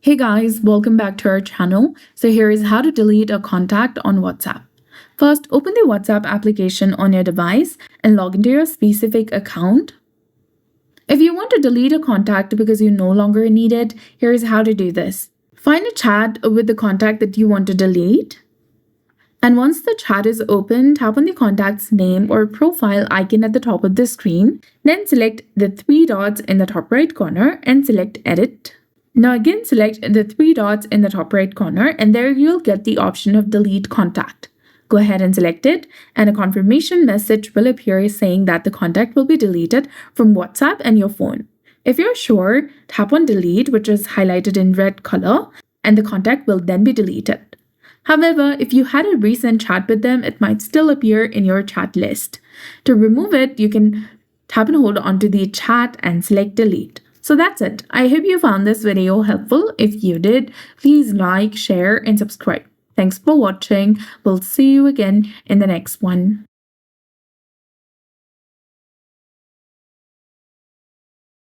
Hey guys, welcome back to our channel. So here is how to delete a contact on WhatsApp. First, open the WhatsApp application on your device and log into your specific account. If you want to delete a contact because you no longer need it, here is how to do this. Find a chat with the contact that you want to delete. And once the chat is open, tap on the contact's name or profile icon at the top of the screen. Then select the three dots in the top right corner and select Edit. Now again, select the three dots in the top right corner and there you'll get the option of Delete Contact. Go ahead and select it and a confirmation message will appear saying that the contact will be deleted from WhatsApp and your phone. If you're sure, tap on Delete, which is highlighted in red color, and the contact will then be deleted. However, if you had a recent chat with them, it might still appear in your chat list. To remove it, you can tap and hold onto the chat and select Delete. So that's it. I hope you found this video helpful. If you did, please like, share, and subscribe. Thanks for watching. We'll see you again in the next one.